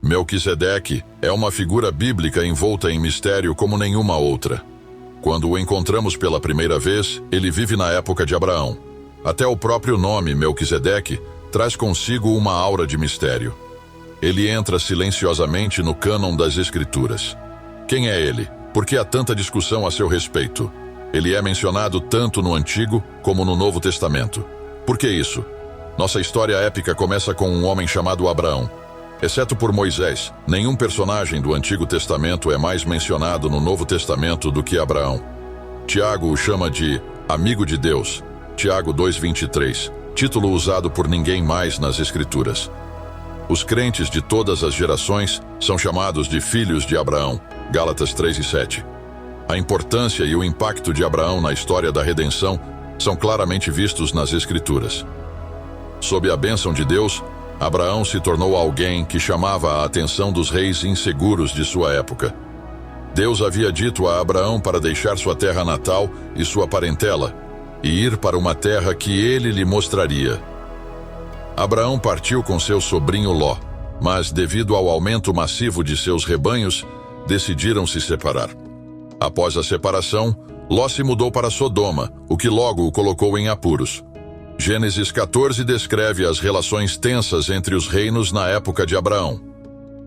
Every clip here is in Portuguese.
Melquisedeque é uma figura bíblica envolta em mistério como nenhuma outra. Quando o encontramos pela primeira vez, ele vive na época de Abraão. Até o próprio nome, Melquisedeque, traz consigo uma aura de mistério. Ele entra silenciosamente no cânon das Escrituras. Quem é ele? Por que há tanta discussão a seu respeito? Ele é mencionado tanto no Antigo como no Novo Testamento. Por que isso? Nossa história épica começa com um homem chamado Abraão. Exceto por Moisés, nenhum personagem do Antigo Testamento é mais mencionado no Novo Testamento do que Abraão. Tiago o chama de amigo de Deus, Tiago 2:23, título usado por ninguém mais nas Escrituras. Os crentes de todas as gerações são chamados de filhos de Abraão, Gálatas 3:7. A importância e o impacto de Abraão na história da redenção são claramente vistos nas Escrituras. Sob a bênção de Deus, Abraão se tornou alguém que chamava a atenção dos reis inseguros de sua época. Deus havia dito a Abraão para deixar sua terra natal e sua parentela e ir para uma terra que ele lhe mostraria. Abraão partiu com seu sobrinho Ló, mas devido ao aumento massivo de seus rebanhos, decidiram se separar. Após a separação, Ló se mudou para Sodoma, o que logo o colocou em apuros. Gênesis 14 descreve as relações tensas entre os reinos na época de Abraão.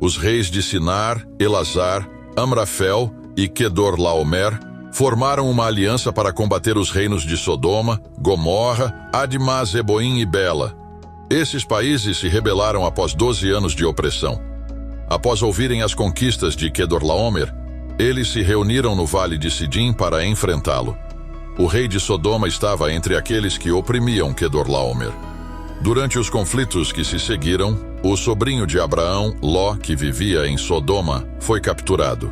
Os reis de Sinar, Elazar, Amrafel e Quedorlaomer formaram uma aliança para combater os reinos de Sodoma, Gomorra, Admá, Zeboim e Bela. Esses países se rebelaram após 12 anos de opressão. Após ouvirem as conquistas de Quedorlaomer, eles se reuniram no vale de Sidim para enfrentá-lo. O rei de Sodoma estava entre aqueles que oprimiam Quedorlaomer. Durante os conflitos que se seguiram, o sobrinho de Abraão, Ló, que vivia em Sodoma, foi capturado.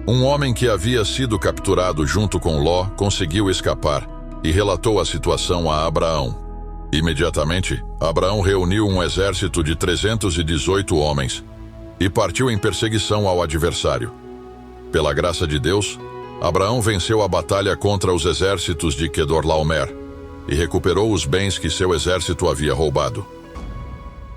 Um homem que havia sido capturado junto com Ló conseguiu escapar e relatou a situação a Abraão. Imediatamente, Abraão reuniu um exército de 318 homens e partiu em perseguição ao adversário. Pela graça de Deus, Abraão venceu a batalha contra os exércitos de Quedorlaomer e recuperou os bens que seu exército havia roubado.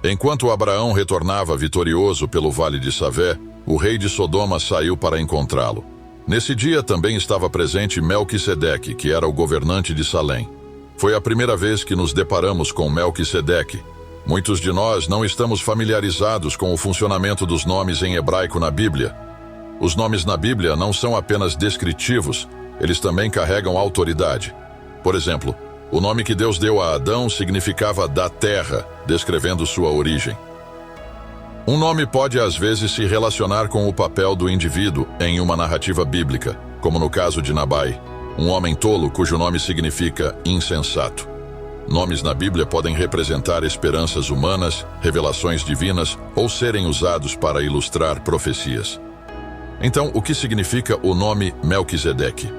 Enquanto Abraão retornava vitorioso pelo vale de Savé, o rei de Sodoma saiu para encontrá-lo. Nesse dia também estava presente Melquisedeque, que era o governante de Salém. Foi a primeira vez que nos deparamos com Melquisedeque. Muitos de nós não estamos familiarizados com o funcionamento dos nomes em hebraico na Bíblia. Os nomes na Bíblia não são apenas descritivos, eles também carregam autoridade. Por exemplo, o nome que Deus deu a Adão significava da terra, descrevendo sua origem. Um nome pode às vezes se relacionar com o papel do indivíduo em uma narrativa bíblica, como no caso de Nabai, um homem tolo cujo nome significa insensato. Nomes na Bíblia podem representar esperanças humanas, revelações divinas ou serem usados para ilustrar profecias. Então, o que significa o nome Melquisedeque?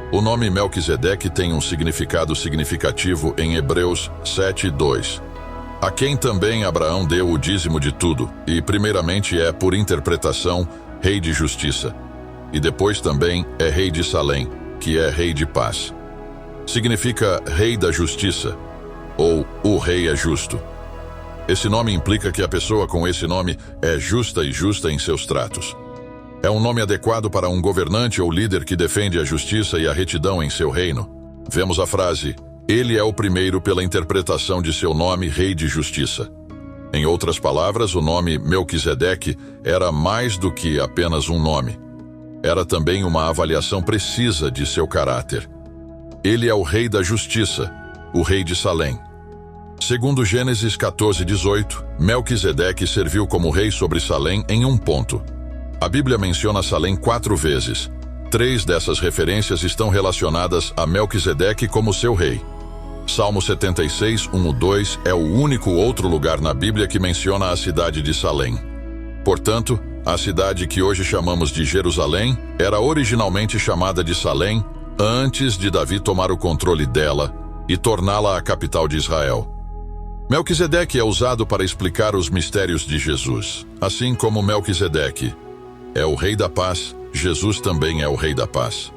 O nome Melquisedeque tem um significado significativo em Hebreus 7:2. A quem também Abraão deu o dízimo de tudo, e primeiramente é, por interpretação, rei de justiça. E depois também é rei de Salém, que é rei de paz. Significa rei da justiça, ou o rei é justo. Esse nome implica que a pessoa com esse nome é justa e justa em seus tratos. É um nome adequado para um governante ou líder que defende a justiça e a retidão em seu reino. Vemos a frase, ele é o primeiro pela interpretação de seu nome, rei de justiça. Em outras palavras, o nome Melquisedeque era mais do que apenas um nome. Era também uma avaliação precisa de seu caráter. Ele é o rei da justiça, o rei de Salém. Segundo Gênesis 14:18, Melquisedeque serviu como rei sobre Salém em um ponto. A Bíblia menciona Salém 4 vezes. 3 dessas referências estão relacionadas a Melquisedeque como seu rei. Salmo 76, 1-2 é o único outro lugar na Bíblia que menciona a cidade de Salém. Portanto, a cidade que hoje chamamos de Jerusalém era originalmente chamada de Salém antes de Davi tomar o controle dela e torná-la a capital de Israel. Melquisedeque é usado para explicar os mistérios de Jesus. Assim como Melquisedeque é o rei da paz, Jesus também é o rei da paz.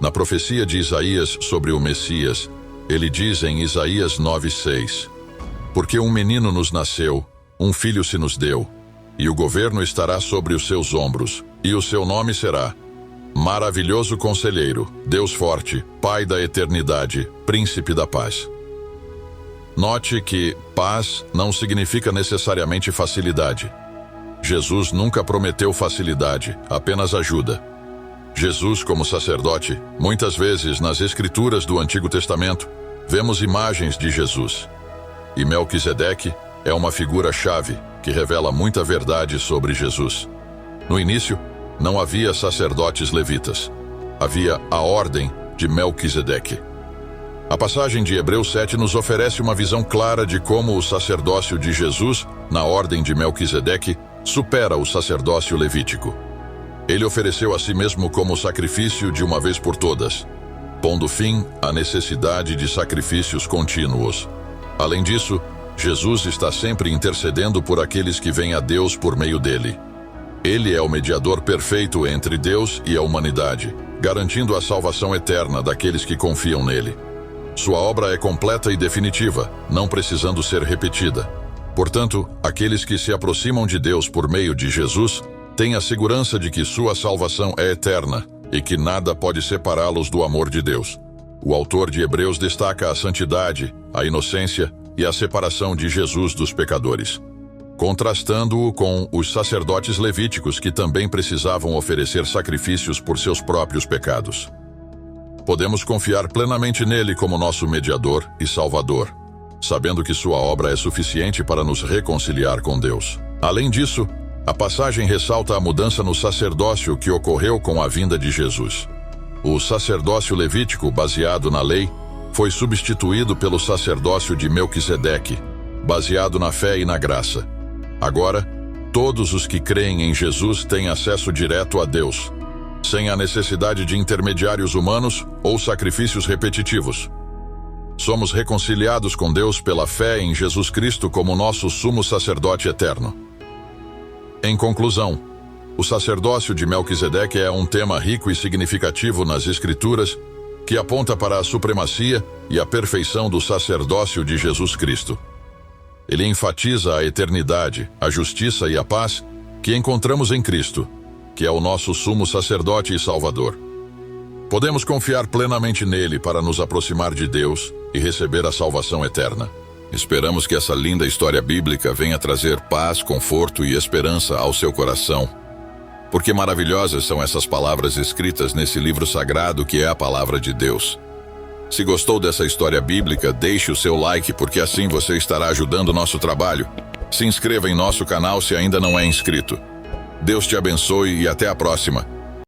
Na profecia de Isaías sobre o Messias, ele diz em Isaías 9:6, porque um menino nos nasceu, um filho se nos deu, e o governo estará sobre os seus ombros, e o seu nome será Maravilhoso Conselheiro, Deus Forte, Pai da Eternidade, Príncipe da Paz. Note que paz não significa necessariamente facilidade. Jesus nunca prometeu facilidade, apenas ajuda. Jesus, como sacerdote, muitas vezes nas Escrituras do Antigo Testamento, vemos imagens de Jesus. E Melquisedeque é uma figura-chave que revela muita verdade sobre Jesus. No início, não havia sacerdotes levitas. Havia a ordem de Melquisedeque. A passagem de Hebreus 7 nos oferece uma visão clara de como o sacerdócio de Jesus, na ordem de Melquisedeque, supera o sacerdócio levítico. Ele ofereceu a si mesmo como sacrifício de uma vez por todas, pondo fim à necessidade de sacrifícios contínuos. Além disso, Jesus está sempre intercedendo por aqueles que vêm a Deus por meio dele. Ele é o mediador perfeito entre Deus e a humanidade, garantindo a salvação eterna daqueles que confiam nele. Sua obra é completa e definitiva, não precisando ser repetida. Portanto, aqueles que se aproximam de Deus por meio de Jesus têm a segurança de que sua salvação é eterna e que nada pode separá-los do amor de Deus. O autor de Hebreus destaca a santidade, a inocência e a separação de Jesus dos pecadores, contrastando-o com os sacerdotes levíticos que também precisavam oferecer sacrifícios por seus próprios pecados. Podemos confiar plenamente nele como nosso mediador e salvador, sabendo que sua obra é suficiente para nos reconciliar com Deus. Além disso, a passagem ressalta a mudança no sacerdócio que ocorreu com a vinda de Jesus. O sacerdócio levítico, baseado na lei, foi substituído pelo sacerdócio de Melquisedeque, baseado na fé e na graça. Agora, todos os que creem em Jesus têm acesso direto a Deus, sem a necessidade de intermediários humanos ou sacrifícios repetitivos. Somos reconciliados com Deus pela fé em Jesus Cristo como nosso sumo sacerdote eterno. Em conclusão, o sacerdócio de Melquisedeque é um tema rico e significativo nas Escrituras que aponta para a supremacia e a perfeição do sacerdócio de Jesus Cristo. Ele enfatiza a eternidade, a justiça e a paz que encontramos em Cristo, que é o nosso sumo sacerdote e salvador. Podemos confiar plenamente nele para nos aproximar de Deus e receber a salvação eterna. Esperamos que essa linda história bíblica venha trazer paz, conforto e esperança ao seu coração, porque maravilhosas são essas palavras escritas nesse livro sagrado que é a Palavra de Deus. Se gostou dessa história bíblica, deixe o seu like, porque assim você estará ajudando o nosso trabalho. Se inscreva em nosso canal se ainda não é inscrito. Deus te abençoe e até a próxima.